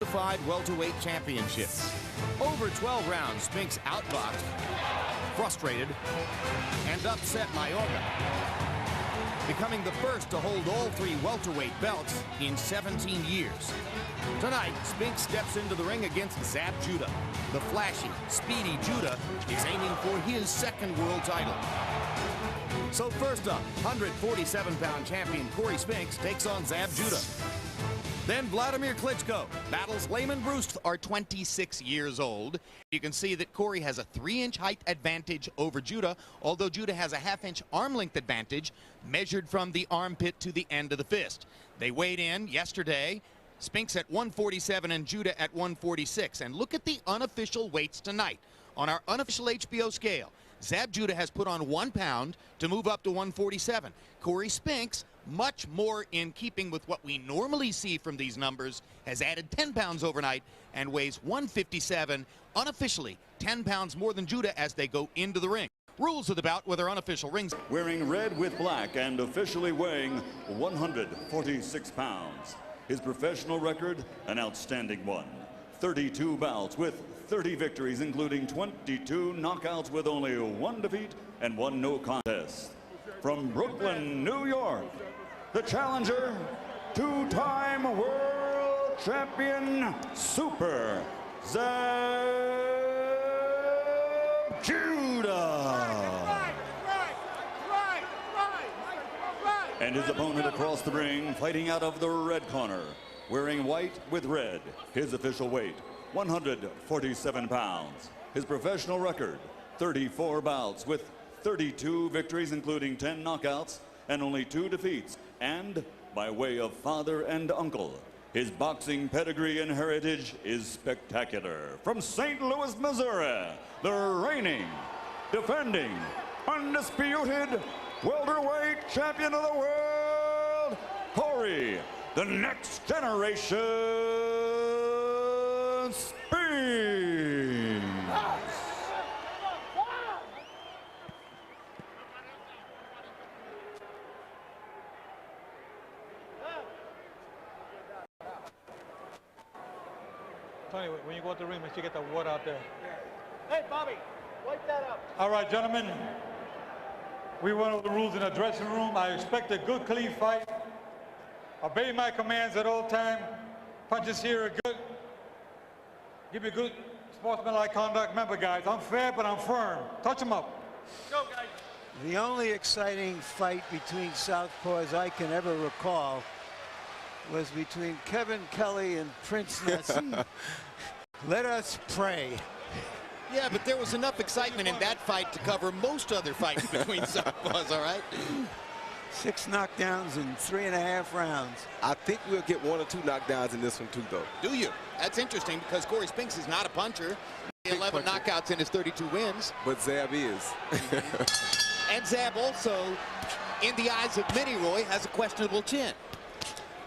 Unified welterweight championships. Over 12 rounds, Spinks outboxed, frustrated, and upset Mayorga, becoming the first to hold all three welterweight belts in 17 years. Tonight, Spinks steps into the ring against Zab Judah. The flashy, speedy Judah is aiming for his second world title. So first up, 147-pound champion Cory Spinks takes on Zab Judah. Then Vladimir Klitschko battles Layman Bruce. Are 26 years old. You can see that Cory has a 3-inch height advantage over Judah, although Judah has a half-inch arm length advantage measured from the armpit to the end of the fist. They weighed in yesterday, Spinks at 147 and Judah at 146. And look at the unofficial weights tonight. On our unofficial HBO scale, Zab Judah has put on 1 pound to move up to 147. Cory Spinks, much more in keeping with what we normally see from these numbers, has added 10 pounds overnight and weighs 157, unofficially 10 pounds more than Judah as they go into the ring. Rules of the bout with our unofficial rings. Wearing red with black and officially weighing 146 pounds. His professional record, an outstanding one. 32 bouts with 30 victories, including 22 knockouts with only 1 defeat and 1 no contest. From Brooklyn, New York, the challenger, 2-time world champion, Super Zab Judah. And his opponent across the ring, fighting out of the red corner, wearing white with red, his official weight, 147 pounds. His professional record, 34 bouts with 32 victories, including 10 knockouts and only 2 defeats. And by way of father and uncle, his boxing pedigree and heritage is spectacular. From St. Louis, Missouri, the reigning, defending, undisputed welterweight champion of the world, Cory, the next generation Spinks. Tony, when you go to the ring, make sure you get the water out there. Hey, Bobby, wipe that up. All right, gentlemen. We went over the rules in the dressing room. I expect a good, clean fight. Obey my commands at all time. Punches here are good. Give me good sportsmanlike conduct. Remember, guys, I'm fair, but I'm firm. Touch them up. Go, guys. The only exciting fight between southpaws I can ever recall was between Kevin Kelly and Prince Nessie. Let us pray. Yeah, but there was enough excitement in that fight to cover most other fights between southpaws, all right? 6 knockdowns in 3.5 rounds. I think we'll get 1 or 2 knockdowns in this one too, though. Do you? That's interesting because Cory Spinks is not a puncher. 11 knockouts in his 32 wins. But Zab is. And Zab also, in the eyes of many, Roy, has a questionable chin.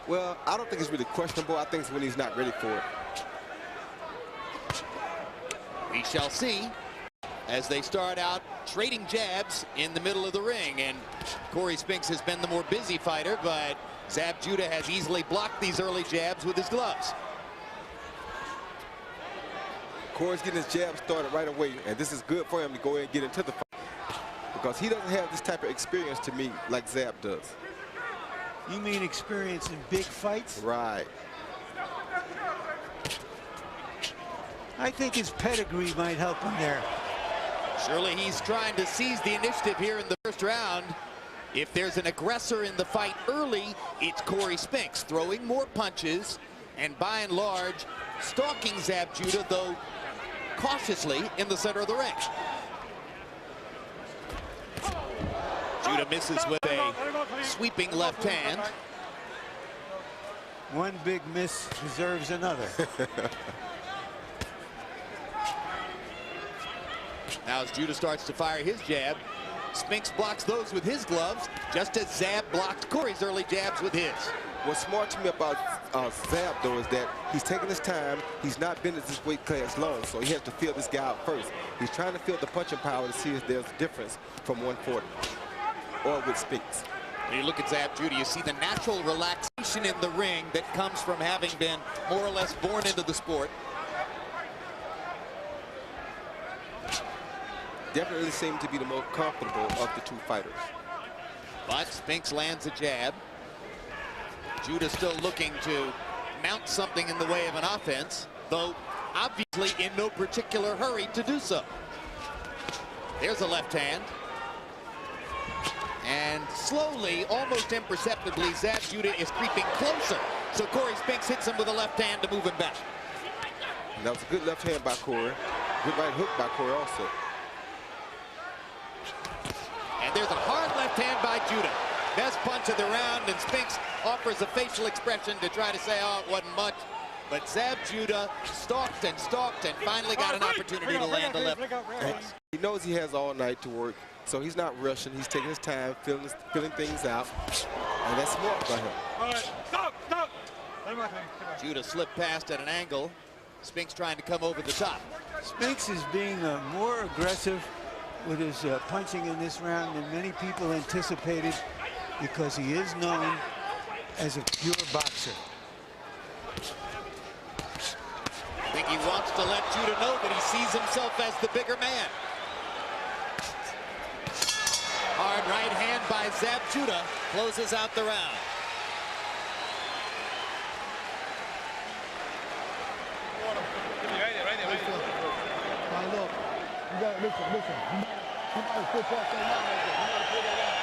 Well, I don't think it's really questionable. I think it's when he's not ready for it. We shall see as they start out trading jabs in the middle of the ring. And Cory Spinks has been the more busy fighter, but Zab Judah has easily blocked these early jabs with his gloves. Cory's getting his jab started right away, and this is good for him to go ahead and get into the fight because he doesn't have this type of experience to me like Zab does. You mean experience in big fights? Right. I think his pedigree might help him there. Surely he's trying to seize the initiative here in the first round. If there's an aggressor in the fight early, it's Cory Spinks, throwing more punches and by and large stalking Zab Judah, though cautiously in the center of the ring. Judah misses with a sweeping left hand. One big miss deserves another. Now as Judah starts to fire his jab, Spinks blocks those with his gloves, just as Zab blocked Cory's early jabs with his. What's smart to me about Zab, though, is that he's taking his time. He's not been at this weight class long, so he has to feel this guy out first. He's trying to feel the punching power to see if there's a difference from 140 or with Spinks. When you look at Zab Judah, you see the natural relaxation in the ring that comes from having been more or less born into the sport. Definitely seemed to be the most comfortable of the two fighters. But Spinks lands a jab. Judah still looking to mount something in the way of an offense, though obviously in no particular hurry to do so. There's a left hand. And slowly, almost imperceptibly, Zab Judah is creeping closer. So Cory Spinks hits him with a left hand to move him back. And that was a good left hand by Cory. Good right hook by Cory also. And there's a hard left hand by Judah. Best punch of the round, and Spinks offers a facial expression to try to say, oh, it wasn't much. But Zab Judah stalked and finally got an opportunity to land the left. He knows he has all night to work, so he's not rushing. He's taking his time, feeling things out, and that's smart by him. All right, stop. Judah slipped past at an angle. Spinks trying to come over the top. Spinks is being more aggressive with his punching in this round than many people anticipated, because he is known as a pure boxer. I think he wants to let Judah know that he sees himself as the bigger man. Hard right hand by Zab Judah closes out the round. Now look, you gotta listen. You might have put that thing out right there. You might have put that out.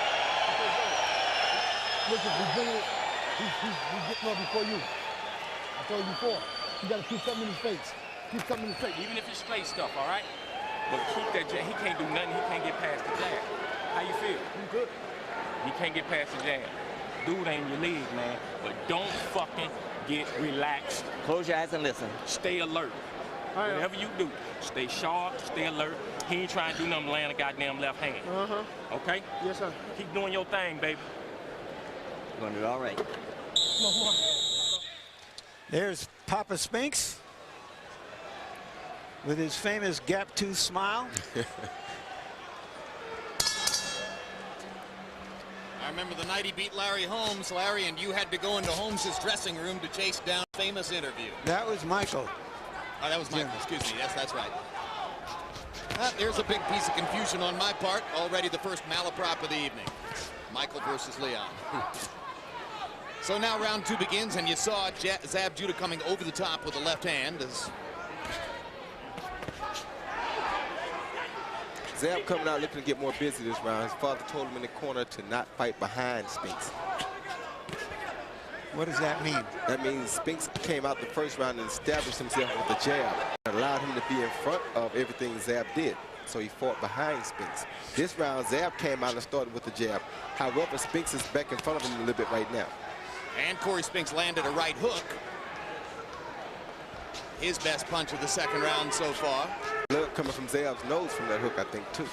Listen, he's getting up before you. I told you before. You gotta keep something in his face. Keep something in his face. Even if it's straight stuff, all right? But keep that jab. He can't do nothing. He can't get past the jab. How you feel? I'm good. He can't get past the jab. Dude ain't in your league, man. But don't fucking get relaxed. Close your eyes and listen. Stay alert. Whatever you do, stay sharp, stay alert. He ain't trying to do nothing, land a goddamn left hand. Okay? Yes, sir. Keep doing your thing, baby. You're gonna do all right. Come on. There's Papa Spinks with his famous gap-tooth smile. I remember the night he beat Larry Holmes, Larry, and you had to go into Holmes's dressing room to chase down a famous interview. That was Michael. Oh, that was Michael, excuse me. Yes, that's right. There's a big piece of confusion on my part. Already the first malaprop of the evening. Michael versus Leon. So now round two begins, and you saw Zab Judah coming over the top with the left hand. Zab coming out looking to get more busy this round. His father told him in the corner to not fight behind Spinks. What does that mean? That means Spinks came out the first round and established himself with the jab. It allowed him to be in front of everything Zab did. So he fought behind Spinks. This round, Zab came out and started with the jab. However, Spinks is back in front of him a little bit right now. And Cory Spinks landed a right hook. His best punch of the second round so far. Blood coming from Zab's nose from that hook, I think, too.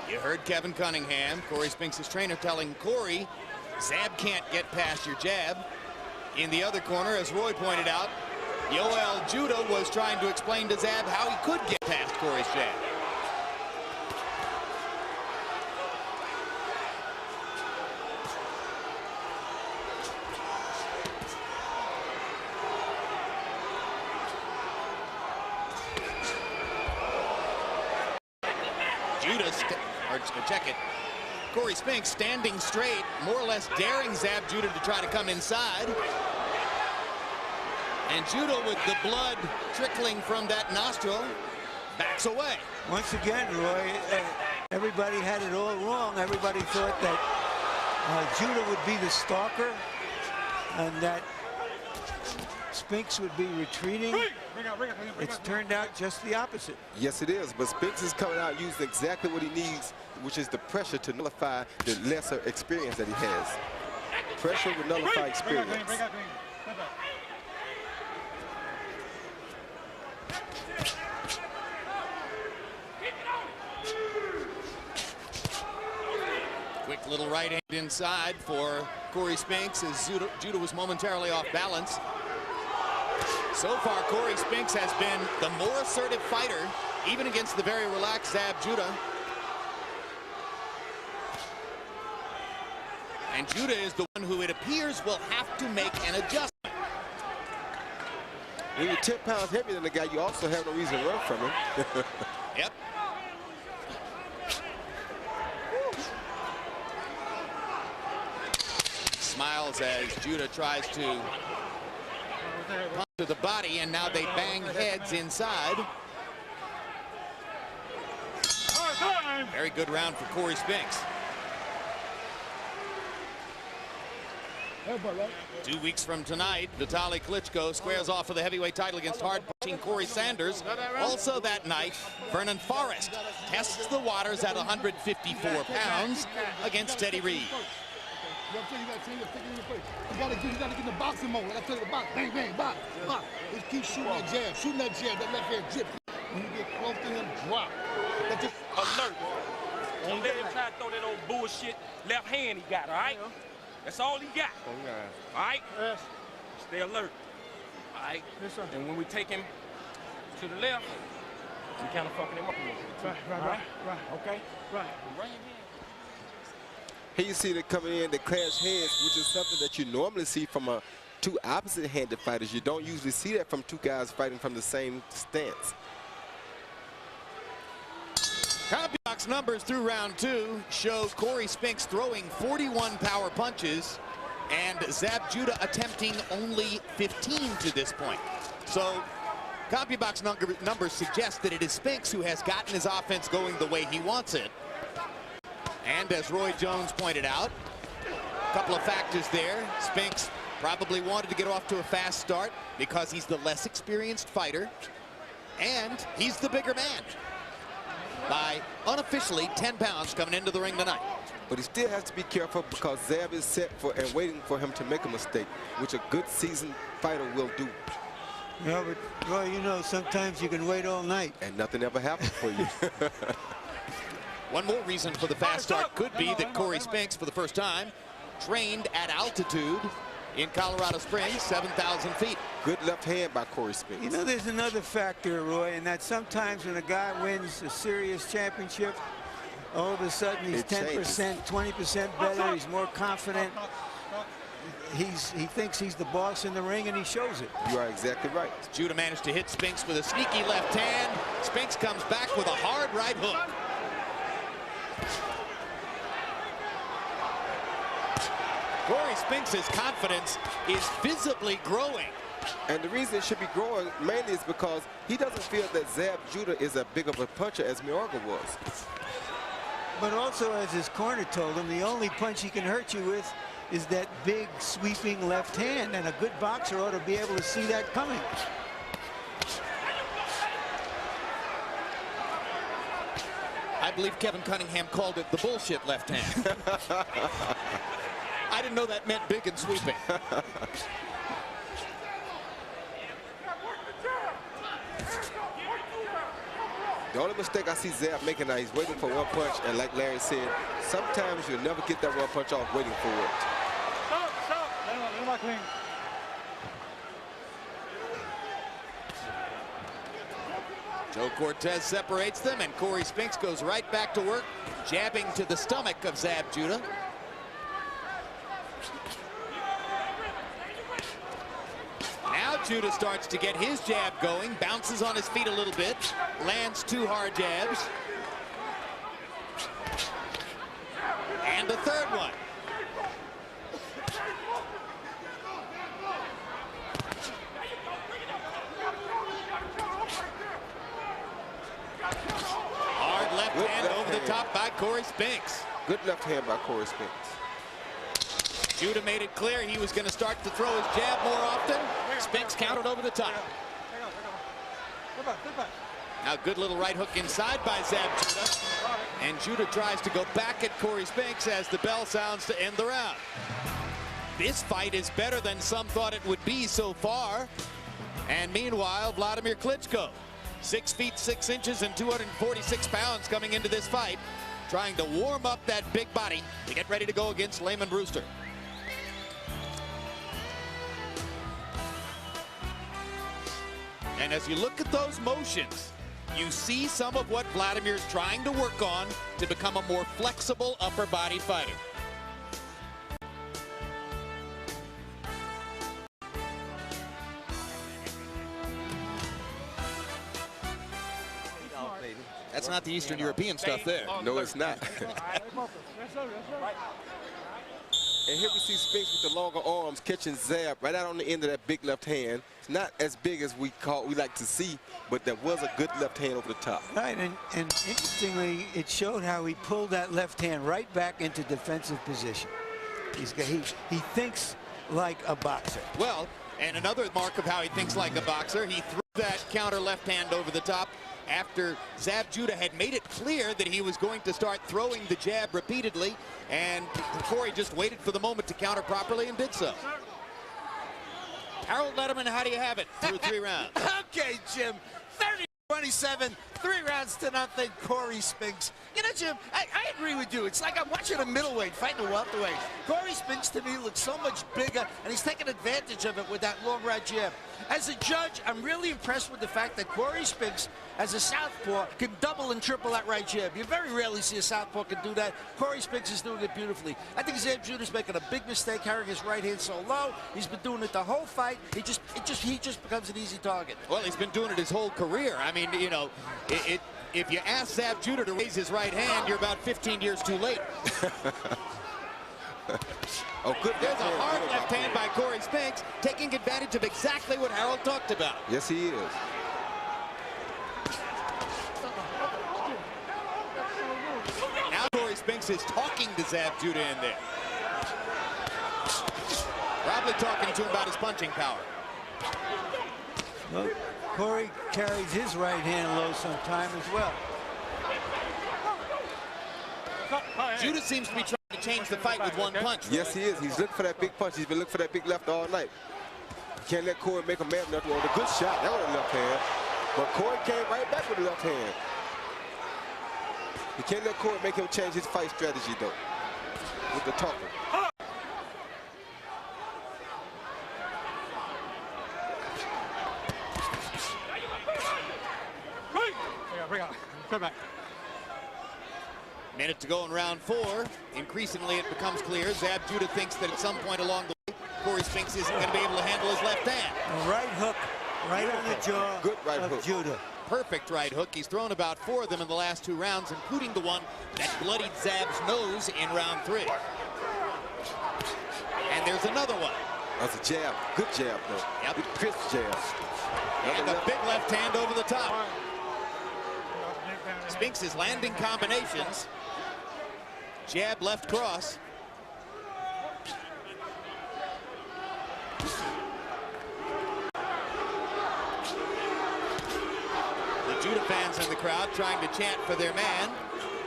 You heard Kevin Cunningham, Cory Spinks' trainer, telling Cory, Zab can't get past your jab. In the other corner, as Roy pointed out, Yoel Judah was trying to explain to Zab how he could get past Cory's jab. Check it. Cory Spinks standing straight, more or less daring Zab Judah to try to come inside. And Judah, with the blood trickling from that nostril, backs away. Once again, Roy, everybody had it all wrong. Everybody thought that Judah would be the stalker and that Spinks would be retreating. It's turned out just the opposite. Yes, it is. But Spinks is coming out using exactly what he needs, which is the pressure to nullify the lesser experience that he has. Pressure will nullify experience. Quick little right hand inside for Cory Spinks as Judah was momentarily off balance. So far, Cory Spinks has been the more assertive fighter, even against the very relaxed Zab Judah. And Judah is the one who it appears will have to make an adjustment. When you're 10 pounds heavier than the guy, you also have no reason to run from him. Yep. Smiles as Judah tries to punch to the body, and now they bang heads inside. Very good round for Cory Spinks. 2 weeks from tonight, Vitaly Klitschko squares off for the heavyweight title against hard-punching Corey Sanders. Also that night, Vernon Forrest tests the waters at 154 pounds against Teddy Reed. You gotta get in the boxing mode. Like I tell you, the box, bang, bang, box, box. Just keep shooting that jab, that left hand drip. When you get close to him, drop. That's just alert. Don't let him try to throw that old bullshit left hand he got, all right? That's all he got. All right? Yes. Stay alert. All right? Yes, sir. And when we take him to the left, we kind of fucking him up a little bit. Right. Okay? Right. Right. Here you see that coming in, they clash heads, which is something that you normally see from two opposite-handed fighters. You don't usually see that from two guys fighting from the same stance. CompuBox numbers through round 2 show Cory Spinks throwing 41 power punches and Zab Judah attempting only 15 to this point. So CompuBox numbers suggest that it is Spinks who has gotten his offense going the way he wants it. And as Roy Jones pointed out, a couple of factors there. Spinks probably wanted to get off to a fast start because he's the less experienced fighter, and he's the bigger man by unofficially 10 pounds coming into the ring tonight. But he still has to be careful because Zab is set for and waiting for him to make a mistake, which a good seasoned fighter will do. Yeah, but Roy, you know, sometimes you can wait all night. And nothing ever happens for you. One more reason for the fast start could be that Cory Spinks, for the first time, trained at altitude in Colorado Springs, 7,000 feet. Good left hand by Cory Spinks. You know, there's another factor, Roy, and that sometimes when a guy wins a serious championship, all of a sudden he's 10%, 20% better, he's more confident. He thinks he's the boss in the ring, and he shows it. You are exactly right. Judah managed to hit Spinks with a sneaky left hand. Spinks comes back with a hard right hook. Cory Spinks' confidence is visibly growing. And the reason it should be growing mainly is because he doesn't feel that Zab Judah is as big of a puncher as Mayorga was. But also, as his corner told him, the only punch he can hurt you with is that big sweeping left hand, and a good boxer ought to be able to see that coming. I believe Kevin Cunningham called it the bullshit left hand. I didn't know that meant big and sweeping. The only mistake I see Zab making now, he's waiting for one punch, and like Larry said, sometimes you'll never get that one punch off waiting for it. Stop. Joe Cortez separates them, and Cory Spinks goes right back to work, jabbing to the stomach of Zab Judah. Now Judah starts to get his jab going, bounces on his feet a little bit, lands 2 hard jabs. And a third one. Hard left hand over the top by Cory Spinks. Good left hand by Cory Spinks. Judah made it clear he was going to start to throw his jab more often. Spinks countered over the top. Now good little right hook inside by Zab Judah. And Judah tries to go back at Cory Spinks as the bell sounds to end the round. This fight is better than some thought it would be so far. And meanwhile, Vladimir Klitschko, 6 feet 6 inches and 246 pounds coming into this fight, trying to warm up that big body to get ready to go against Layman Brewster. And as you look at those motions, you see some of what Vladimir's trying to work on to become a more flexible upper body fighter. That's not the Eastern European stuff there. No, it's not. And here we see Spinks with the longer arms catching Zab right out on the end of that big left hand. It's not as big as we like to see, but there was a good left hand over the top. Right, and interestingly, it showed how he pulled that left hand right back into defensive position. He thinks like a boxer. Well, and another mark of how he thinks like a boxer, he threw that counter left hand over the top after Zab Judah had made it clear that he was going to start throwing the jab repeatedly, and Cory just waited for the moment to counter properly and did so. Harold Letterman, how do you have it through 3 rounds? Okay, Jim. 30-27, 3 rounds to nothing, Cory Spinks. You know, Jim, I agree with you. It's like I'm watching a middleweight fighting a welterweight. Cory Spinks, to me, looks so much bigger, and he's taking advantage of it with that long right jab. As a judge, I'm really impressed with the fact that Cory Spinks, as a southpaw, can double and triple that right jab. You very rarely see a southpaw can do that. Cory Spinks is doing it beautifully. I think Zab Judah's making a big mistake carrying his right hand so low. He's been doing it the whole fight. He just becomes an easy target. Well, he's been doing it his whole career. I mean, you know, if you ask Zab Judah to raise his right hand, you're about 15 years too late. Oh, good. There's a hard left hand by Cory Spinks, taking advantage of exactly what Harold talked about. Yes, he is. Now Cory Spinks is talking to Zab Judah in there. Probably talking to him about his punching power. Well, Cory carries his right hand low sometime as well. Judah seems to be trying to change the fight with one punch. Yes, he is. He's looking for that big punch. He's been looking for that big left all night. Can't let Cory make a man enough. Well, a good shot. That was a left hand. But Cory came right back with the left hand. You can't let Cory make him change his fight strategy, though, with the talking. Bring on. Come back. Minute to go in round 4. Increasingly, it becomes clear Zab Judah thinks that at some point along the way, Cory Spinks isn't going to be able to handle his left hand. A right hook right on the jaw Good right hook. Judah. Perfect right hook. He's thrown about 4 of them in the last 2 rounds, including the one that bloodied Zab's nose in round 3. And there's another one. That's a jab. Good jab, though. Yep. Good crisp jab. And a big left hand over the top. Spinks is landing combinations. Jab, left cross. The Judah fans in the crowd trying to chant for their man.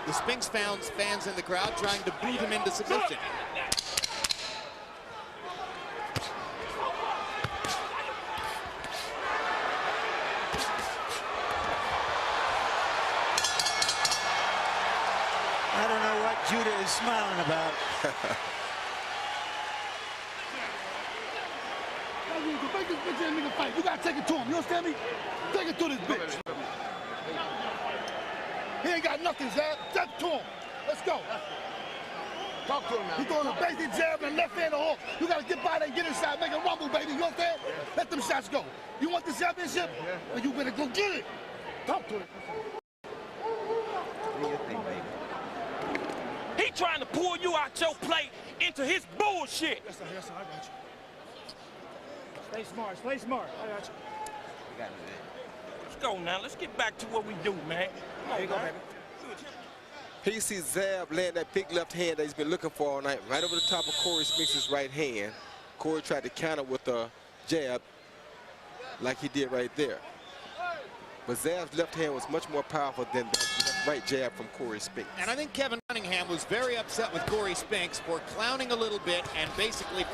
The Spinks fans in the crowd trying to boot him into submission. I don't know what Judah is smiling about. Make this bitch and nigga fight. You gotta take it to him. You understand me? Take it to this bitch. He ain't got nothing, Zab. Take it to him. Let's go. Talk to him now. He's throwing a basic jab and left hand hook. You gotta get by there and get inside, make a rumble, baby. You understand? Let them shots go. You want the championship? Well, you better go get it. Talk to him. He trying to pull you out your plate into his bullshit. Yes, sir, I got you. Stay smart, I got you. Let's go now. Let's get back to what we do, man. Come on, baby. Here you see Zab land that big left hand that he's been looking for all night, right over the top of Cory Spinks' right hand. Cory tried to counter with a jab like he did right there. But Zab's left hand was much more powerful than that right jab from Cory Spinks. And I think Kevin Cunningham was very upset with Cory Spinks for clowning a little bit and basically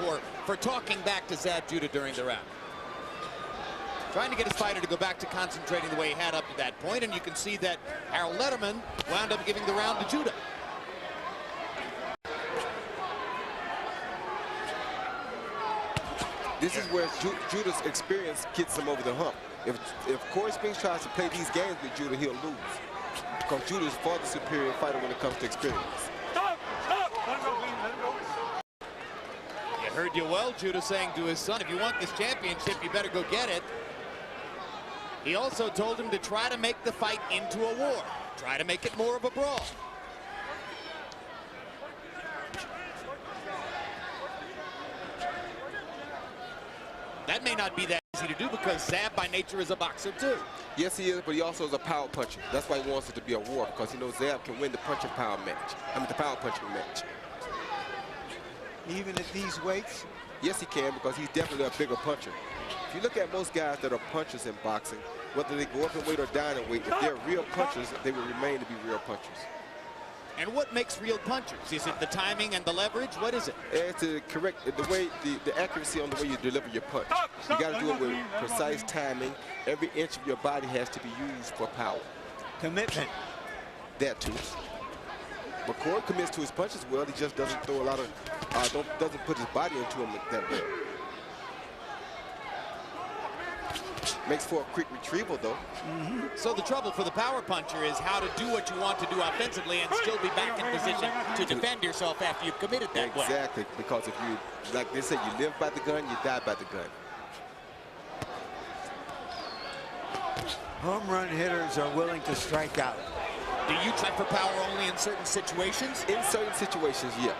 for talking back to Zab Judah during the round. Trying to get his fighter to go back to concentrating the way he had up to that point, and you can see that Harold Letterman wound up giving the round to Judah. This is where Judah's experience gets him over the hump. If Cory Spinks tries to play these games with Judah, he'll lose. Because Judah is far the superior fighter when it comes to experience. Stop! Let him go, please. Let him go. You heard you well, Judah saying to his son, if you want this championship, you better go get it. He also told him to try to make the fight into a war. Try to make it more of a brawl. That may not be that easy to do because Zab by nature is a boxer too. Yes, he is, but he also is a power puncher. That's why he wants it to be a war, because he knows Zab can win the punching power match. I mean, the power punching match. Even at these weights? Yes, he can, because he's definitely a bigger puncher. If you look at most guys that are punchers in boxing, whether they go up in weight or down in weight, if they're real punchers, they will remain to be real punchers. And what makes real punchers? Is it the timing and the leverage? What is it? It's the correct, the way, the accuracy on the way you deliver your punch. You got to do it with precise timing. Every inch of your body has to be used for power. Commitment. That too. But Cory commits to his punches well. He just doesn't throw a lot of, doesn't put his body into him that well. Makes for a quick retrieval, though. So the trouble for the power puncher is how to do what you want to do offensively and still be back in position to defend yourself after you've committed that way. Exactly, because if you, like they say, you live by the gun, you die by the gun. Home run hitters are willing to strike out. Do you try for power only in certain situations? In certain situations, yeah.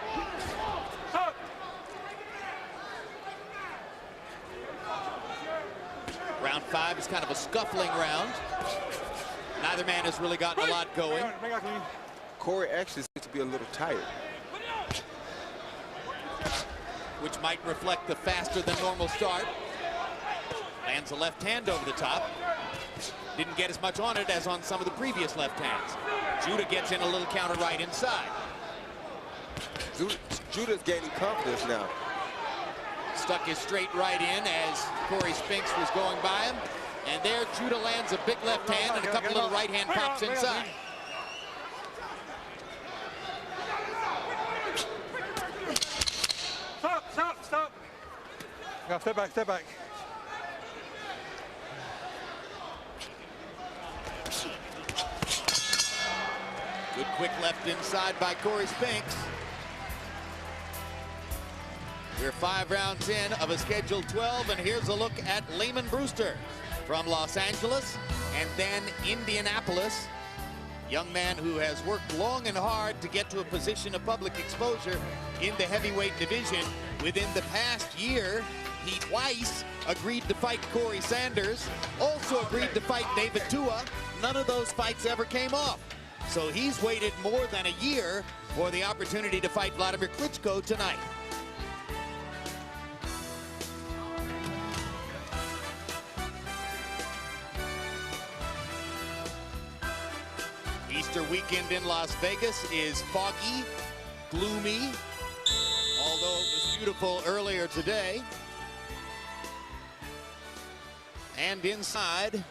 Round 5 is kind of a scuffling round. Neither man has really gotten a lot going. Cory actually seems to be a little tired, which might reflect the faster than normal start. Lands a left hand over the top. Didn't get as much on it as on some of the previous left hands. Judah gets in a little counter right inside. Judah's gaining confidence now. Stuck his straight right in as Cory Spinks was going by him. And there Judah lands a big left hand and a couple little right hand pops inside. Stop. Now step back. Good quick left inside by Cory Spinks. We're 5 rounds in of a scheduled 12, and here's a look at Lehman Brewster from Los Angeles and then Indianapolis. Young man who has worked long and hard to get to a position of public exposure in the heavyweight division. Within the past year, he twice agreed to fight Corey Sanders, also agreed to fight David Tua. None of those fights ever came off. So he's waited more than a year for the opportunity to fight Vladimir Klitschko tonight. Easter weekend in Las Vegas is foggy, gloomy, although it was beautiful earlier today. And inside,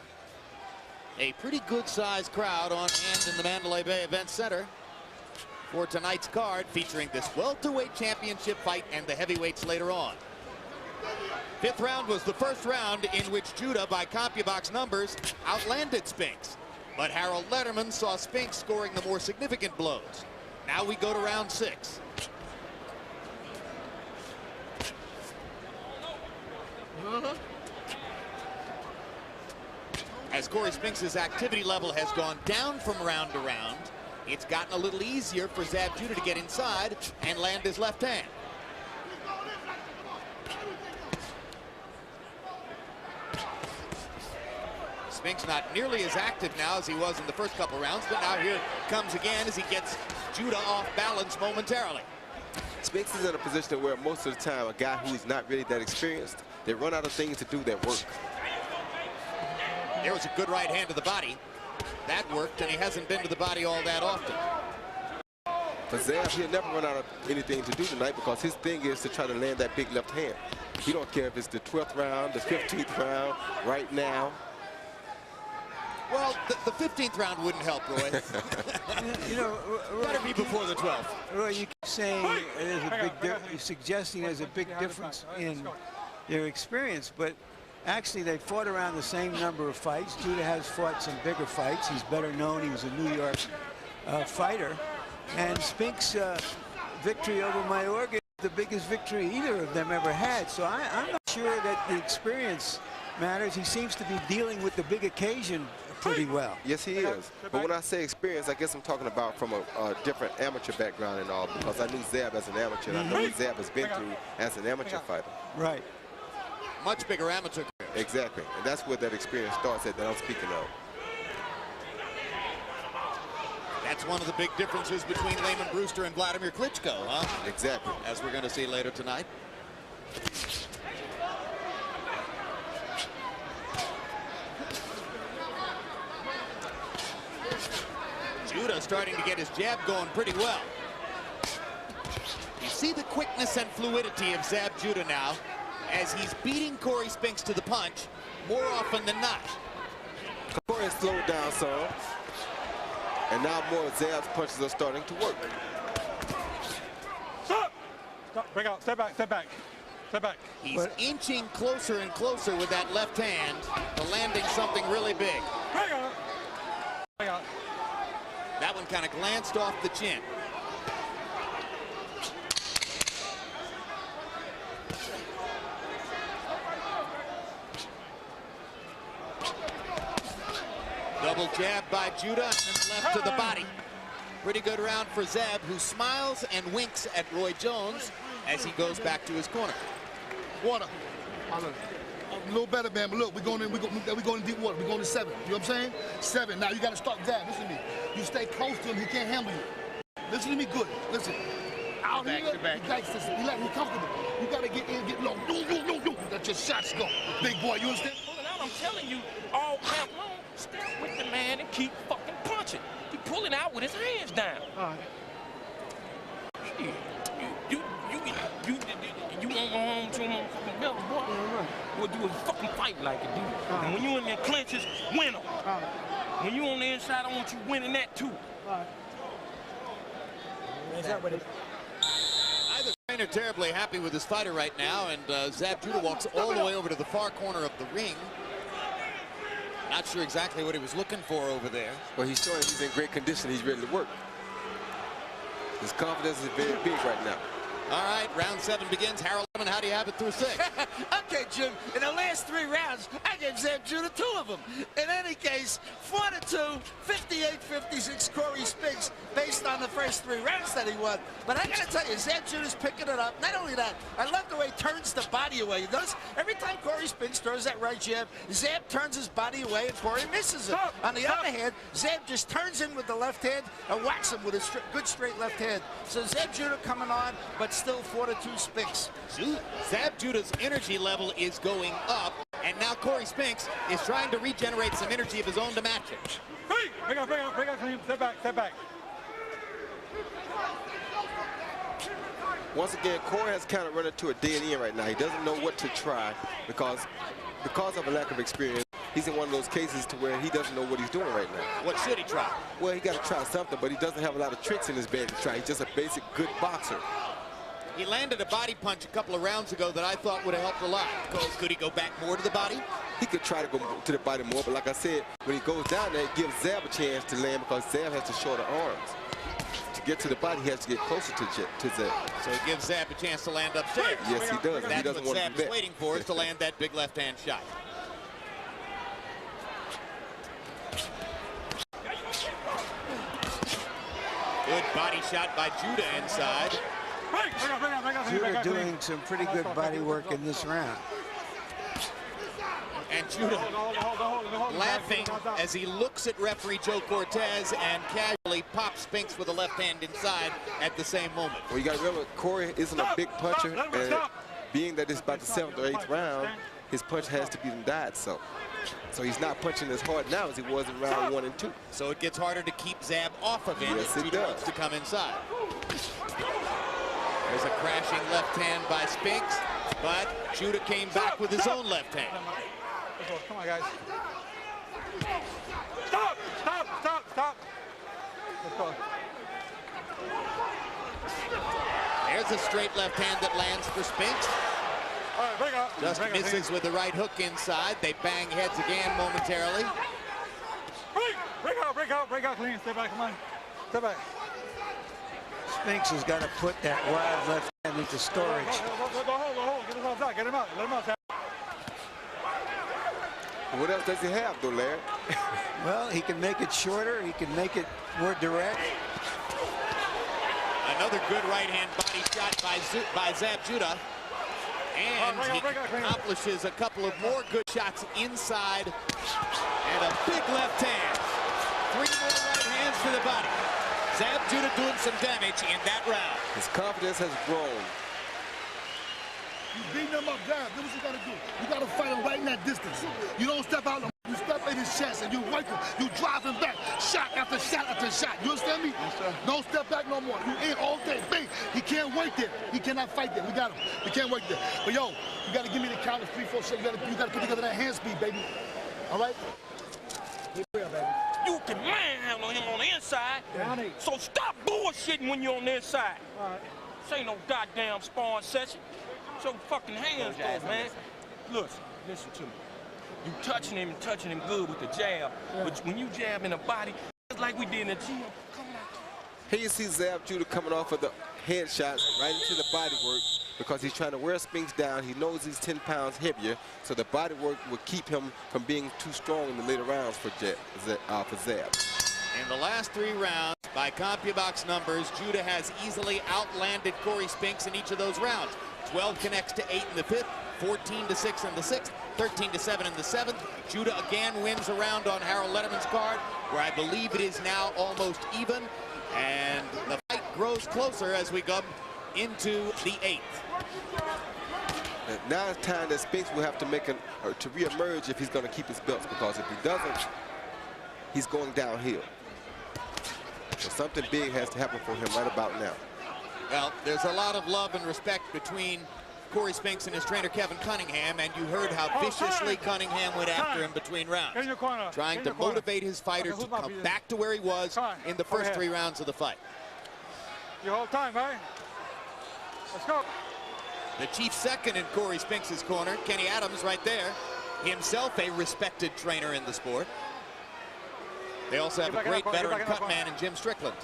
a pretty good-sized crowd on hand in the Mandalay Bay Event Center for tonight's card, featuring this welterweight championship fight and the heavyweights later on. 5th round was the first round in which Judah, by CompuBox numbers, outlanded Spinks. But Harold Letterman saw Spinks scoring the more significant blows. Now we go to round 6. As Cory Spinks' activity level has gone down from round to round, it's gotten a little easier for Zab Judah to get inside and land his left hand. Spinks not nearly as active now as he was in the first couple rounds, but now here comes again as he gets Judah off balance momentarily. Spinks is in a position where most of the time a guy who's not really that experienced, they run out of things to do that work. There was a good right hand to the body. That worked, and he hasn't been to the body all that often. For Zab, he'll never run out of anything to do tonight because his thing is to try to land that big left hand. He don't care if it's the 12th round, the 15th round, right now. Well, the 15th round wouldn't help, Roy. You know, better be before the 12th. Roy, you keep saying there's a big you're suggesting there's a big difference in their experience, but actually they fought around the same number of fights. Judah has fought some bigger fights. He's better known. He was a New York fighter. And Spinks' victory over Mayorga is the biggest victory either of them ever had. So I'm not sure that the experience matters. He seems to be dealing with the big occasion pretty well. Yes, he is. But when I say experience, I guess I'm talking about from a different amateur background and all, because I knew Zab as an amateur, and I know what Zab has been through as an amateur fighter. Right. Much bigger amateur career. Exactly. And that's where that experience starts at that I'm speaking of. That's one of the big differences between Layman Brewster and Vladimir Klitschko, huh? Exactly. As we're going to see later tonight. Judah starting to get his jab going pretty well. You see the quickness and fluidity of Zab Judah now as he's beating Cory Spinks to the punch more often than not. Cory has slowed down some, and now more of Zab's punches are starting to work. Stop! Stop, break out, step back, step back. Step back. He's inching closer and closer with that left hand to landing something really big. Break out. Break out. That one kind of glanced off the chin. Double jab by Judah and left to the body. Pretty good round for Zab, who smiles and winks at Roy Jones as he goes back to his corner. Water. A little better, man, but look, we're going in deep water. We're going to 7. You know what I'm saying? 7. Now you got to start Zab. Listen to me. You stay close to him, he can't handle you. Listen to me good. Listen. Out here, he's comfortable. You got to get in, get low. No. Let your shots go. Big boy, you understand? Pulling out, I'm telling you, all camp long, stay with the man and keep fucking punching. He pulling out with his hands down. All right. Shit. You won't go home to a motherfucking belt, boy. We'll do a fucking fight like it, dude. And when you in them clinches, win them. When you on the inside, I want you winning that too. Either trainer terribly happy with his fighter right now, and Zab Judah walks all the way over to the far corner of the ring. Not sure exactly what he was looking for over there. Well, he's showing he's in great condition. He's ready to work. His confidence is very big right now. All right, round 7 begins. Harold, how do you have it through 6? Okay, Jim, in the last 3 rounds, I gave Zab Judah 2 of them. In any case, 4-2, 58-56 Cory Spinks, based on the first 3 rounds that he won. But I gotta tell you, Zab Judah's picking it up. Not only that, I love the way he turns the body away. He does every time Cory Spinks throws that right jab, Zab turns his body away and Cory misses it. On the other hand, Zab just turns in with the left hand and whacks him with a good straight left hand. So Zab Judah coming on, but still 4-2 Spinks. Zab Judah's energy level is going up, and now Cory Spinks is trying to regenerate some energy of his own to match it. Bring out, clean. Step back, step back. Once again, Cory has kind of run into a dead end right now. He doesn't know what to try because of a lack of experience. He's in one of those cases to where he doesn't know what he's doing right now. What should he try? Well, he got to try something, but he doesn't have a lot of tricks in his bag to try. He's just a basic good boxer. He landed a body punch a couple of rounds ago that I thought would have helped a lot. Could he go back more to the body? He could try to go to the body more, but like I said, when he goes down there, it gives Zab a chance to land because Zab has the shorter arms. To get to the body, he has to get closer to Zab. So he gives Zab a chance to land upstairs. Yes, he does. That's he doesn't what want Zab is waiting for, is to land that big left-hand shot. Good body shot by Judah inside. Judah doing some pretty good body work in this round. And Judah laughing as he looks at referee Joe Cortez and casually pops Spinks with a left hand inside at the same moment. Well, you got to remember, Cory isn't a big puncher, and being that it's about the 7th or 8th round, his punch has to be died, so he's not punching as hard now as he was in round 1 and 2. So it gets harder to keep Zab off of him. Yes, it Judah does. wants to come inside. There's a crashing left hand by Spinks, but Judah came back with his own left hand. Come on, guys. Stop. Let's go. There's a straight left hand that lands for Spinks. All right, break out. Just misses with the right hook inside. They bang heads again momentarily. Break out, clean. Step back, come on. Step back. Spinks has got to put that wild left hand into storage. Get him out. Let him out. What else does he have, though, Larry? Well, he can make it shorter. He can make it more direct. Another good right-hand body shot by Zab Judah. And he accomplishes a couple of more good shots inside. And a big left hand. 3 more right hands to the body. Zab Judah doing some damage in that round. His confidence has grown. You beat them up, guys. This is what you gotta do. You gotta fight him right in that distance. You don't step out. You step in his chest and you work him. You drive him back. Shot after shot after shot. You understand me? Yes, sir. Don't step back no more. You in all day. Bang. He can't wait there. He cannot fight there. We got him. He can't wait there. But yo, you gotta give me the count of 3, 4, 6. You gotta put together that hand speed, baby. All right? Get real, baby. You can manhandle him on the inside. So stop bullshitting when you're on the inside. All right. This ain't no goddamn sparring session. Show fucking hands, though, man. Look, listen to me. You touching him and touching him good with the jab. Yeah. But when you jab in the body, it's like we did in the gym. Come on. Here you see Zab Judah coming off of the headshot right into the body work because he's trying to wear Spinks down. He knows he's 10 pounds heavier, so the body work will keep him from being too strong in the later rounds for Zab. In the last 3 rounds, by CompuBox numbers, Judah has easily outlanded Cory Spinks in each of those rounds. 12 connects to 8 in the 5th, 14 to 6 in the 6th, 13 to 7 in the 7th. Judah again wins a round on Harold Letterman's card, where I believe it is now almost even. And the fight grows closer as we go into the 8th. Now it's time that Spinks will have to make to reemerge if he's going to keep his belts, because if he doesn't, he's going downhill. So something big has to happen for him right about now. Well, there's a lot of love and respect between Cory Spinks and his trainer Kevin Cunningham, and you heard how viciously Cunningham went after him between rounds, trying to motivate his fighter to come back to where he was in the first 3 rounds of the fight. You hold time, right? Let's go. The chief second in Cory Spinks' corner, Kenny Adams, right there, himself a respected trainer in the sport. They also have a great veteran cut man in Jim Strickland.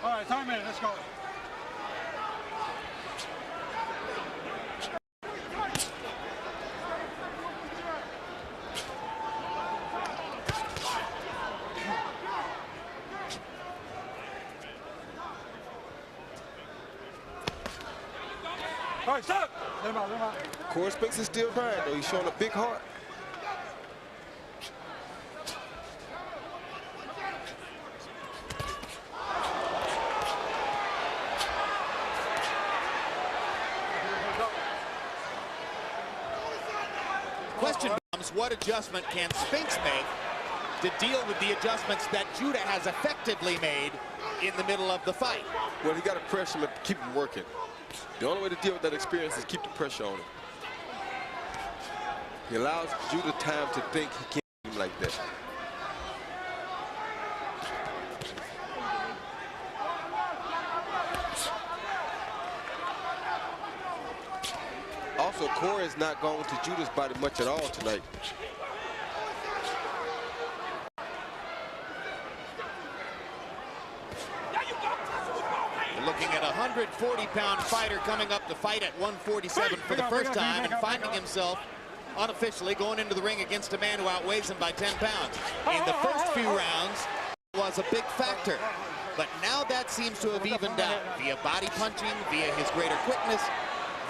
All right, time in. Let's go. All right, stop. Let him out. Cory Spinks is still trying, though. He's showing a big heart. Question comes, what adjustment can Spinks make to deal with the adjustments that Judah has effectively made in the middle of the fight? Well, he got to pressure him and keep him working. The only way to deal with that experience is keep the pressure on him. He allows Judah time to think he can't beat him like that. Also, Cory is not going to Judah's body much at all tonight. Looking at a 140-pound fighter coming up to fight at 147 for the first time and finding himself unofficially going into the ring against a man who outweighs him by 10 pounds. In the first few rounds was a big factor, but now that seems to have evened out via body punching, via his greater quickness,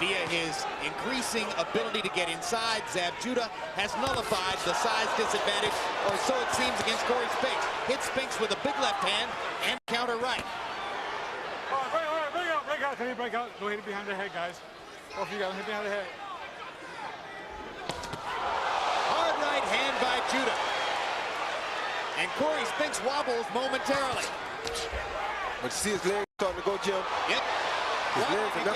via his increasing ability to get inside. Zab Judah has nullified the size disadvantage, or so it seems, against Cory Spinks. Hits Spinks with a big left hand and counter right. Can you break out? Go hit it behind the head, guys. Both of you guys, hit behind the head. Hard right hand by Judah. And Cory Spinks wobbles momentarily. But you see his legs starting to go, Jim? Yep. His legs are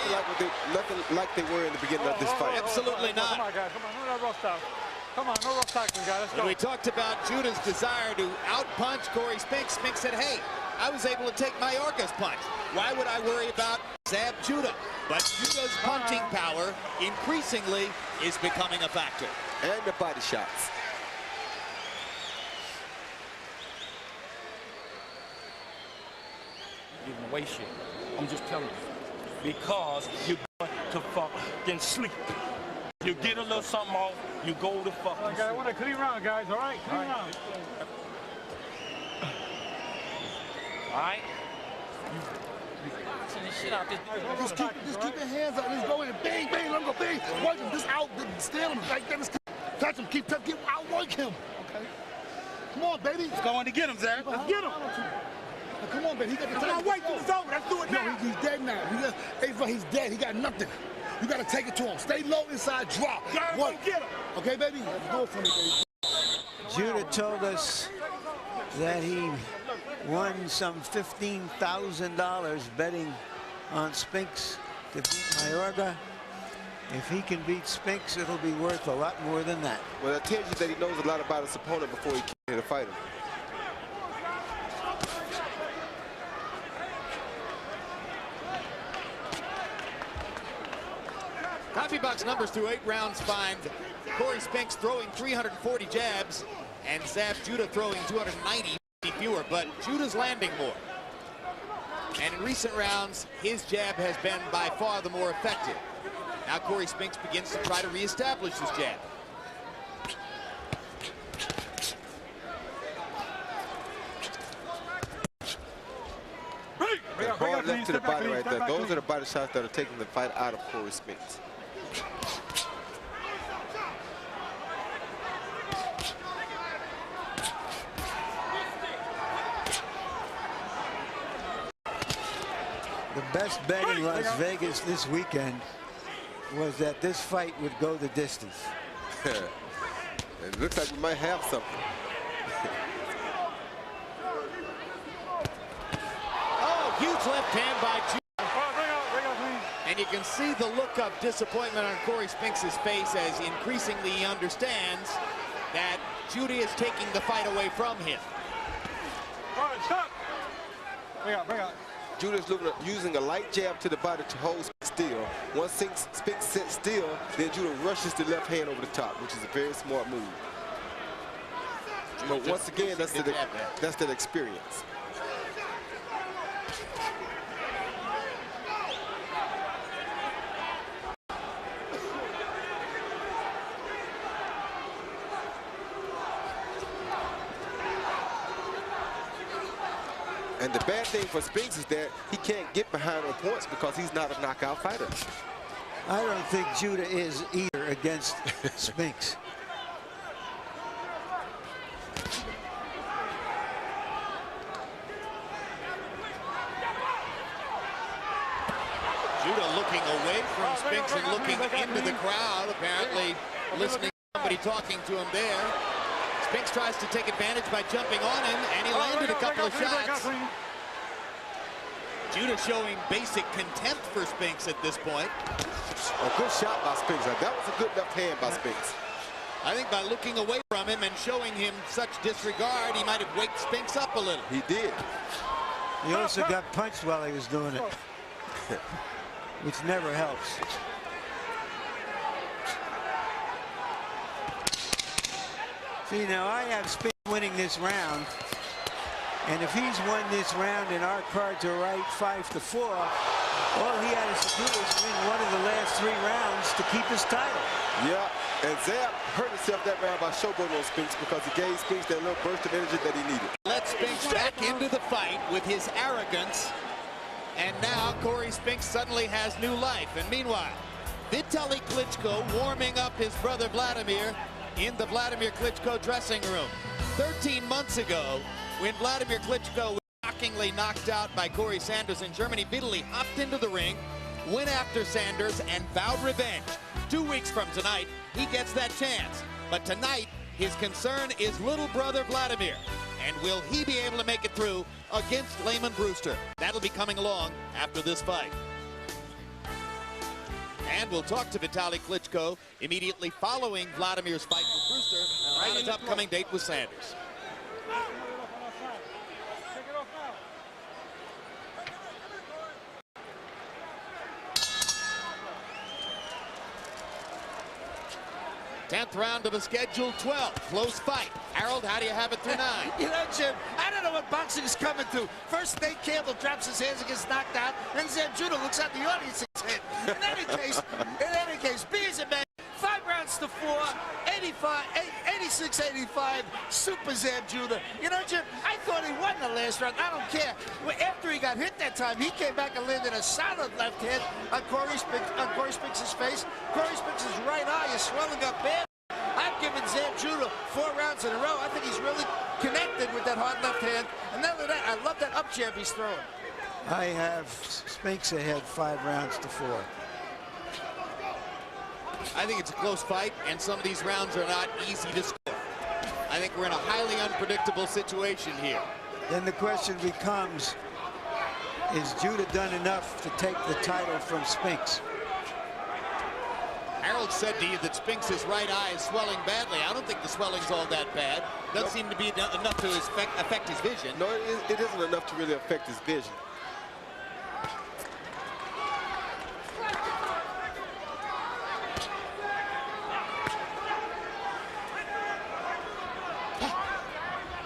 nothing like they were in the beginning of this fight. Absolutely not. Come on, guys. Come on, no rough stuff. Come on, no rough tackling, guys. Let's go. When we talked about Judah's desire to out-punch Cory Spinks, Spinks said, hey, I was able to take Mayorga's punch. Why would I worry about Zab Judah? But Judah's punching power increasingly is becoming a factor. And the body shots. Giving away shit. I'm just telling you. Because you're going to fucking sleep. You get a little something off, you go to fucking. All right, guys, I want a clean round, guys. All right, clean round. All right. You boxing the shit out this. Just keep your hands up. Let's go in and bang, bang. Let him go bang. Work him. Just out. Stand him like that. Touch him. Keep outwork him. Okay. Come on, baby. Let's go in to get him, Zab. Let's get him. Now, come on, baby. He got the time. Come on, wait till it's over. Let's do it now. No, he's dead now. He's dead. He got nothing. You got to take it to him. Stay low inside, drop. Go get him. Okay, baby? Let's go for me, baby. Judah told us that he won some $15,000 betting on Spinks to beat Mayorga. If he can beat Spinks, it'll be worth a lot more than that. Well, that tells you that he knows a lot about his opponent before he came here to fight him. Coffee Box numbers through 8 rounds find Cory Spinks throwing 340 jabs and Zab Judah throwing 290 fewer, but Judah's landing more. And in recent rounds, his jab has been by far the more effective. Now Cory Spinks begins to try to reestablish his jab. Hard left to the body right there. Those are the body shots that are taking the fight out of Cory Spinks. The best bet in Las Vegas this weekend was that this fight would go the distance. It looks like we might have something. Oh, huge left hand by Judah. And you can see the look of disappointment on Cory Spinks' face as increasingly he understands that Judah is taking the fight away from him. All right, stop. Bring out. Judah's using a light jab to the body to hold Spinks still. Once Spinks sits still, then Judah rushes the left hand over the top, which is a very smart move. But once again, that's that experience. And the bad thing for Spinks is that he can't get behind on points because he's not a knockout fighter. I don't think Judah is either against Spinks. Judah looking away from Spinks and looking into the crowd, apparently listening to somebody talking to him there. Spinks tries to take advantage by jumping on him, and he landed a couple of shots. Judah showing basic contempt for Spinks at this point. A good shot by Spinks. That was a good left hand by Spinks. I think by looking away from him and showing him such disregard, he might have waked Spinks up a little. He did. He also got punched while he was doing it, which never helps. See, now I have Spinks winning this round, and if he's won this round and our cards are right 5-4, all he had to do was win one of the last 3 rounds to keep his title. Yeah, and Zab hurt himself that round by showboating on Spinks because he gave Spinks that little burst of energy that he needed. Let Spinks back into the fight with his arrogance, and now Cory Spinks suddenly has new life. And meanwhile, Vitaly Klitschko warming up his brother Vladimir in the Vladimir Klitschko dressing room. 13 months ago, when Vladimir Klitschko was shockingly knocked out by Corey Sanders in Germany, Vitaly hopped into the ring, went after Sanders, and vowed revenge. 2 weeks from tonight, he gets that chance. But tonight, his concern is little brother Vladimir. And will he be able to make it through against Layman Brewster? That'll be coming along after this fight. And we'll talk to Vitaly Klitschko immediately following Vladimir's fight with Brewster on his upcoming date with Sanders. 10th round of a scheduled 12. Close fight. Harold, how do you have it through 9? You know, Jim, I don't know what boxing is coming to. First, Nate Campbell drops his hands and gets knocked out, and Zab Judah looks at the audience and says, in any case, be as a man. 5 rounds to 4, 86-85, Super Zab Judah. You know, Jim, I thought he won the last round. I don't care. After he got hit that time, he came back and landed a solid left hand on Cory Spinks' face. Cory Spinks' right eye is swelling up bad. I've given Zab Judah 4 rounds in a row. I think he's really connected with that hard left hand. And not only that, I love that up jab he's throwing. I have Spinks ahead 5 rounds to 4. I think it's a close fight, and some of these rounds are not easy to score. I think we're in a highly unpredictable situation here. Then the question becomes, is Judah done enough to take the title from Spinks? Harold said to you that Spinks' right eye is swelling badly. I don't think the swelling's all that bad. Doesn't seem to be enough to affect his vision. No, it isn't enough to really affect his vision.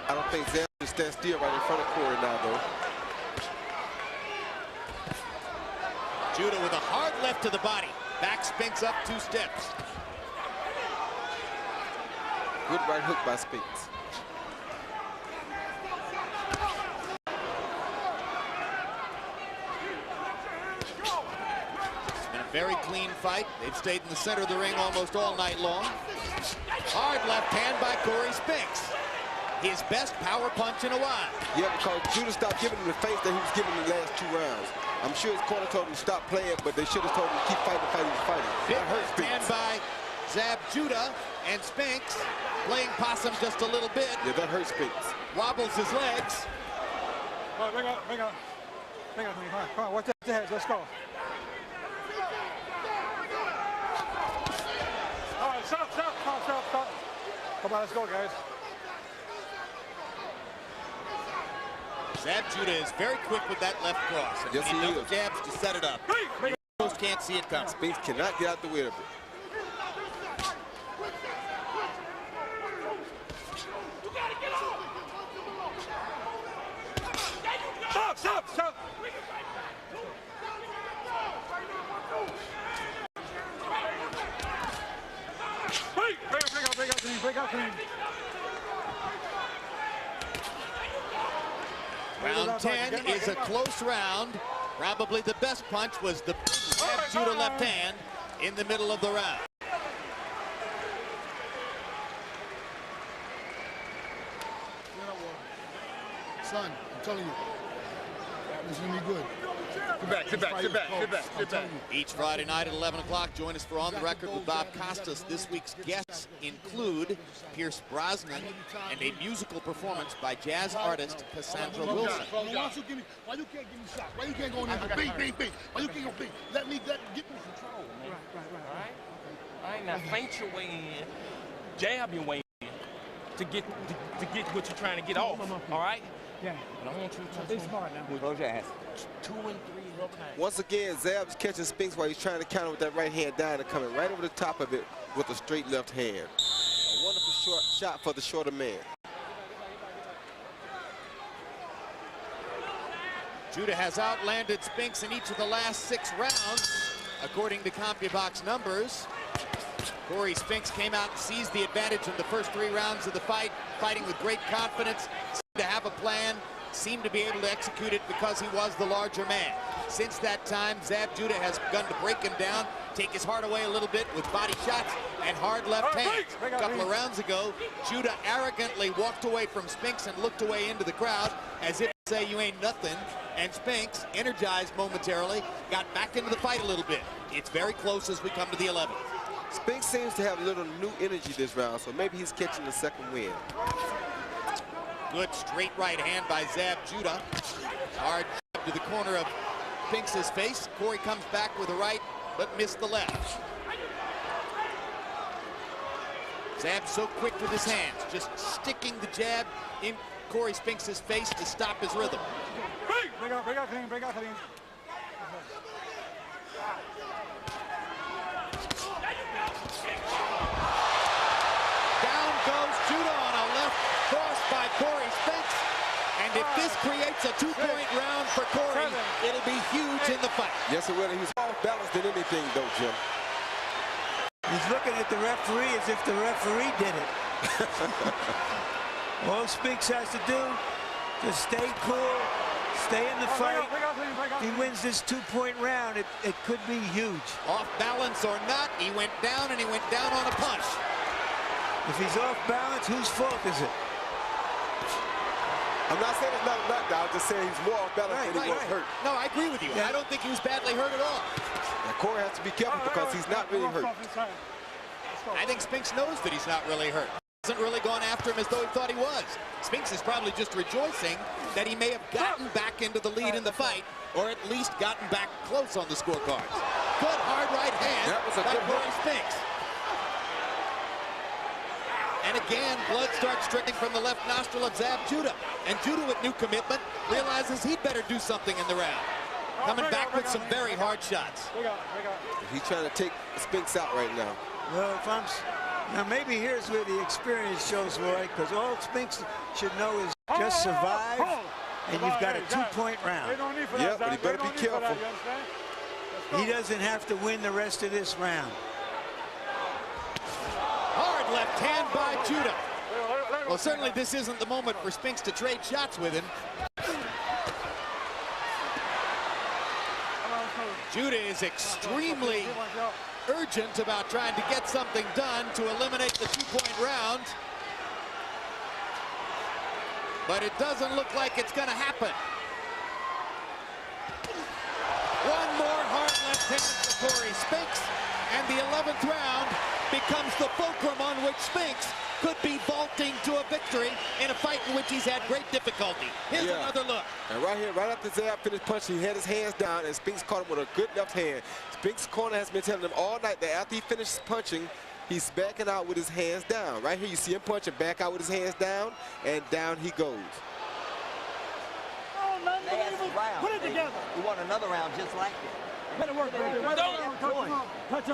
I don't think Zab can stand still right in front of Cory now, though. Judah with a hard left to the body. Back Spinks up 2 steps. Good right hook by Spinks. It's been a very clean fight. They've stayed in the center of the ring almost all night long. Hard left hand by Cory Spinks. His best power punch in a while. Yeah, because Judah stopped giving him the face that he was giving the last 2 rounds. I'm sure his corner told him to stop playing, but they should have told him to keep fighting the fight he was fighting. Big That hurt stand Spinks. by Zab Judah, and Spinks playing possum just a little bit. Yeah, that hurt Spinks. Wobbles his legs. All right, bring up. Come on, watch the heads, let's go. All right, stop. Come on, let's go, guys. Zab Judah is very quick with that left cross. And Yes, when he double is. jabs to set it up. You almost can't see it coming. Spinks cannot get out the way of it. Stop. Break out. Round 10 is a close round. Probably the best punch was the Zab Judah left hand in the middle of the round. Son, I'm telling you, this is gonna be good. Sit back. Each Friday night at 11 o'clock, join us for On the Record with Bob Costas. This week's guests include Pierce Brosnan and a musical performance by jazz artist Cassandra Wilson. Why you can't give me shot? Why you can't go in there and bing? Why you can't go bing? Let me get me control. Right. All right, now feint your way in, jab your way in to get what you're trying to get off. All right? Yeah. But I want you to be smart now. Close your eyes. 2 and 3 at a time. Once again, Zab's catching Spinks while he's trying to counter with that right hand down and coming right over the top of it with a straight left hand. A wonderful short shot for the shorter man. Judah has outlanded Spinks in each of the last 6 rounds, according to CompuBox numbers. Cory Spinks came out and seized the advantage in the first 3 rounds of the fight, fighting with great confidence, seemed to have a plan, seemed to be able to execute it because he was the larger man. Since that time, Zab Judah has begun to break him down, take his heart away a little bit with body shots and hard left hands. A couple of rounds ago, Judah arrogantly walked away from Spinks and looked away into the crowd as if to say, you ain't nothing. And Spinks, energized momentarily, got back into the fight a little bit. It's very close as we come to the 11th. Spinks seems to have a little new energy this round, so maybe he's catching the second win. Good straight right hand by Zab Judah. Hard jab to the corner of Spinks' face. Cory comes back with a right, but missed the left. Zab so quick with his hands, just sticking the jab in Cory Spinks' face to stop his rhythm. Break out clean. Down goes Judah on a left cross by Cory Spinks. And if this creates a 2-point round for Cory, it'll be huge in the fight. Yes, it will. He's more balanced than anything, though, Jim. He's looking at the referee as if the referee did it. All Spinks has to do, just stay cool, stay in the fight. If he wins this 2-point round, it could be huge. Off balance or not, he went down, and he went down on a punch. If he's off balance, whose fault is it? I'm not saying it's not a knockdown, I'm just saying he's more off balance than he was hurt. No, I agree with you. Yeah. I don't think he was badly hurt at all. And Cory has to be careful because he's not really hurt. I think Spinks knows that he's not really hurt. He hasn't really gone after him as though he thought he was. Spinks is probably just rejoicing that he may have gotten back into the lead in the fight, or at least gotten back close on the scorecards. Good hard right hand by Cory Spinks. And again, blood starts dripping from the left nostril of Zab Judah. And Judah, with new commitment, realizes he'd better do something in the round. Coming back with some very hard shots. He's trying to take Spinks out right now. Well, now maybe here's where the experience shows, Roy, because all Spinks should know is just survive, and you've got a 2-point round. Yeah, but he better be careful. He doesn't have to win the rest of this round. Hard left hand by Judah. Well, certainly this isn't the moment for Spinks to trade shots with him. Judah is extremely urgent about trying to get something done to eliminate the 2-point round. But it doesn't look like it's going to happen. One more hard left hand for Cory Spinks, and the 11th round becomes the fulcrum on which Spinks could be vaulting to a victory in a fight in which he's had great difficulty. Here's another look. And right here, right after Zab finished punching, he had his hands down, and Spinks caught him with a good left hand. Spinks' corner has been telling him all night that after he finishes punching, he's backing out with his hands down. Right here, you see him punch and back out with his hands down, and down he goes. Last round, put it together. We want another round just like it. Better work, baby.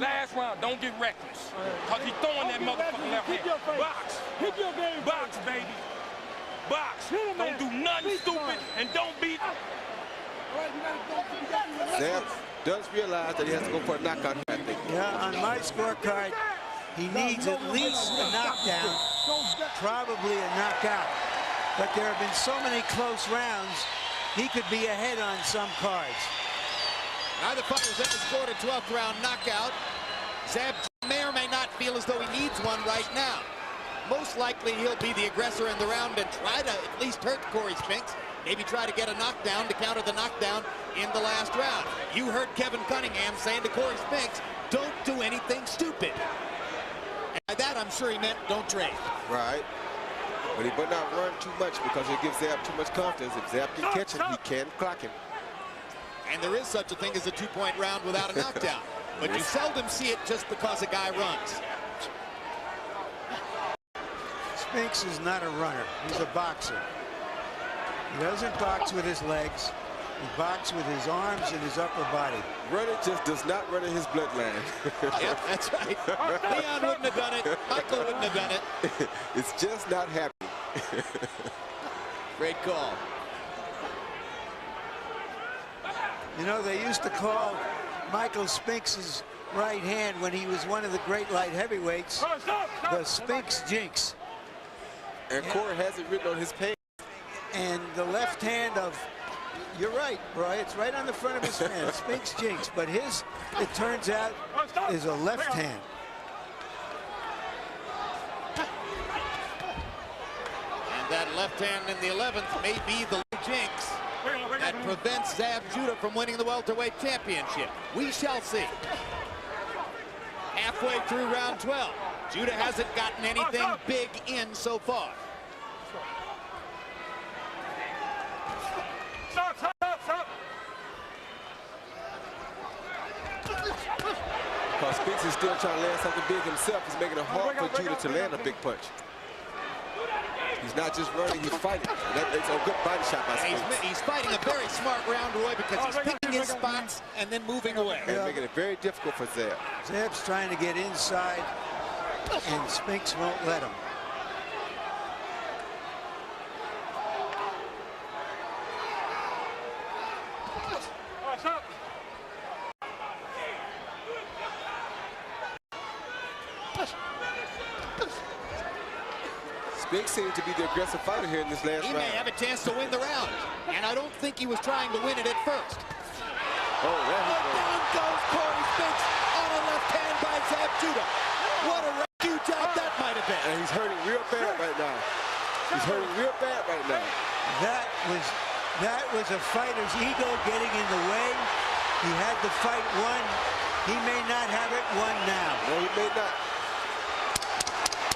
Last round, don't get reckless. Because he's throwing that motherfucking left hand. Box. Hit your game. Box, baby. Box. Don't do nothing stupid, and don't beat him. Zab does realize that he has to go for a knockout here, I think. Yeah, on my scorecard, he needs at least a knockdown, probably a knockout. But there have been so many close rounds, he could be ahead on some cards. Neither fighter's ever scored a 12th round knockout. Zab may or may not feel as though he needs one right now. Most likely he'll be the aggressor in the round and try to at least hurt Cory Spinks. Maybe try to get a knockdown to counter the knockdown in the last round. You heard Kevin Cunningham saying to Cory Spinks, don't do anything stupid. And by that, I'm sure he meant don't trade. Right. But he better not run too much because he'll give Zab too much confidence. If Zab can catch him, he can clock him. And there is such a thing as a 2-point round without a knockdown. But you seldom see it just because a guy runs. Spinks is not a runner. He's a boxer. He doesn't box with his legs. He boxes with his arms and his upper body. Running just does not run in his bloodline. Yep, that's right. Leon wouldn't have done it. Michael wouldn't have done it. It's just not happening. Great call. You know, they used to call Michael Spinks' right hand when he was one of the great light heavyweights, the Spinks jinx. And Cory has it written on his page. And the left hand of, you're right, Roy, it's right on the front of his hand, Spinks jinx, but his, it turns out, is a left hand. And that left hand in the 11th may be the jinx that prevents Zab Judah from winning the welterweight championship. We shall see. Halfway through round 12, Judah hasn't gotten anything big in so far. Because Spinks is still trying to land something big himself. He's making it hard for Judah to land a big punch. He's not just running, he's fighting. That's a good body shot by Spinks. He's fighting a very smart round, Roy, because he's picking his spots and then moving away. And making it very difficult for Zab. Zab's trying to get inside, and Spinks won't let him. Spinks seemed to be the aggressive fighter here in this last round. He may have a chance to win the round, and I don't think he was trying to win it at first. Oh, there he goes. Down goes Cory Spinks on a left hand by Zab Judah. What a rescue job that might have been. And he's hurting real bad right now. He's hurting real bad right now. That was a fighter's ego getting in the way. He had the fight won. He may not have it won now. No, he may not.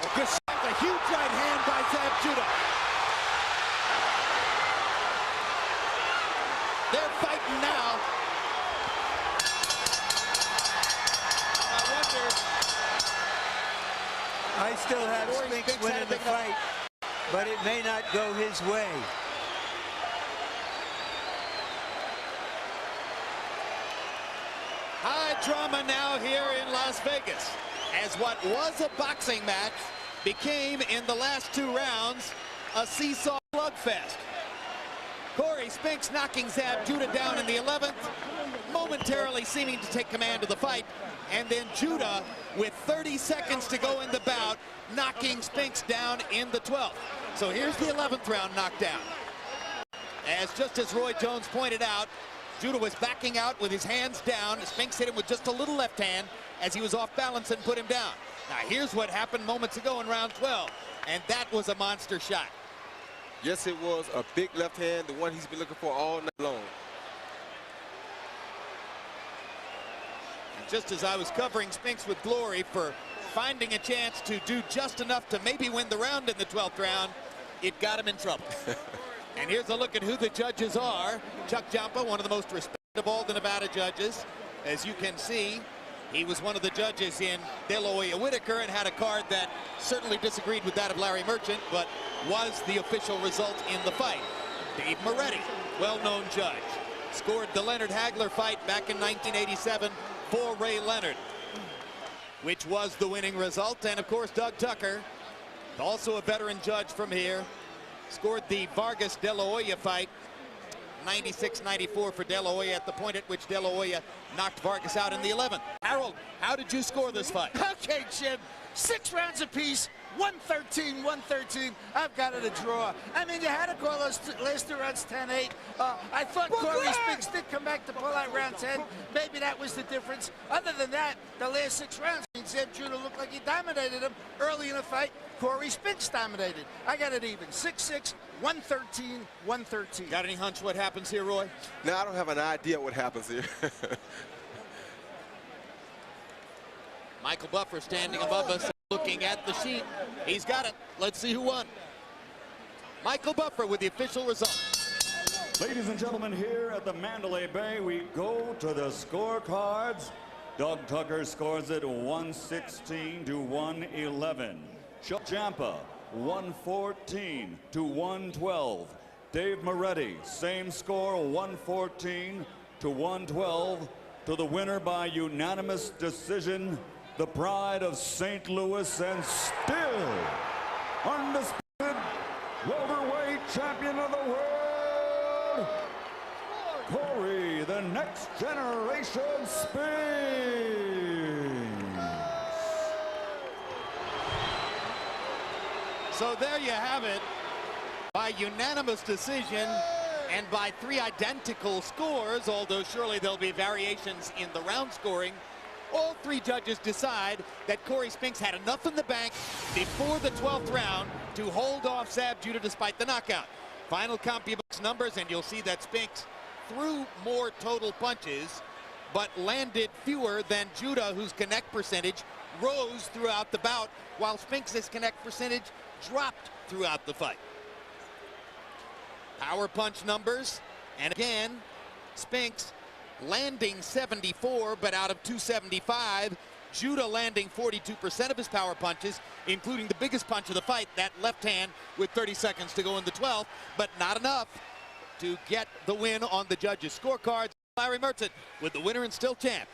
A good shot, a huge right hand by Zab Judah. They're fighting now. I wonder. I still have Spinks winning the fight, but it may not go his way. High drama now here in Las Vegas, as what was a boxing match became, in the last 2 rounds, a seesaw slugfest. Cory Spinks knocking Zab Judah down in the 11th, momentarily seeming to take command of the fight, and then Judah, with 30 seconds to go in the bout, knocking Spinks down in the 12th. So here's the 11th round knockdown. Just as Roy Jones pointed out, Judah was backing out with his hands down. Spinks hit him with just a little left hand as he was off balance and put him down. Now here's what happened moments ago in round 12, and that was a monster shot. Yes, it was a big left hand, the one he's been looking for all night long. And just as I was covering Spinks with glory for finding a chance to do just enough to maybe win the round in the 12th round, it got him in trouble. And here's a look at who the judges are. Chuck Jampa, one of the most respected of all the Nevada judges. As you can see, he was one of the judges in De La Hoya Whitaker and had a card that certainly disagreed with that of Larry Merchant, but was the official result in the fight. Dave Moretti, well-known judge, scored the Leonard Hagler fight back in 1987 for Ray Leonard, which was the winning result. And of course, Doug Tucker, also a veteran judge from here, scored the Vargas De La Hoya fight, 96-94 for De La Hoya, at the point at which De La Hoya knocked Vargas out in the 11th. Harold, how did you score this fight? Okay, Jim, 6 rounds apiece, 113, 113. I've got it a draw. I mean, you had to call those last 2 rounds 10-8. I thought Cory Spinks did come back to pull out round 10. Maybe that was the difference. Other than that, the last 6 rounds, Zab Judah looked like he dominated him early in the fight. Cory Spinks dominated. I got it even. 6-6, 113, 113. Got any hunch what happens here, Roy? No, I don't have an idea what happens here. Michael Buffer standing above us, looking at the sheet. He's got it. Let's see who won. Michael Buffer with the official result. Ladies and gentlemen, here at the Mandalay Bay, we go to the scorecards. Doug Tucker scores it 116 to 111. Chuck Jampa 114 to 112. Dave Moretti, same score, 114 to 112. To the winner by unanimous decision, the pride of St. Louis and still undisputed welterweight champion of the world, Cory, the next generation Spinks. So there you have it. By unanimous decision and by 3 identical scores, although surely there'll be variations in the round scoring, all 3 judges decide that Cory Spinks had enough in the bank before the 12th round to hold off Zab Judah despite the knockout. Final CompuBox numbers, and you'll see that Spinks threw more total punches, but landed fewer than Judah, whose connect percentage rose throughout the bout, while Spinks' connect percentage dropped throughout the fight. Power punch numbers, and again, Spinks landing 74, but out of 275, Judah landing 42% of his power punches, including the biggest punch of the fight, that left hand with 30 seconds to go in the 12th, but not enough to get the win on the judges' scorecards. Larry Merchant with the winner and still champ.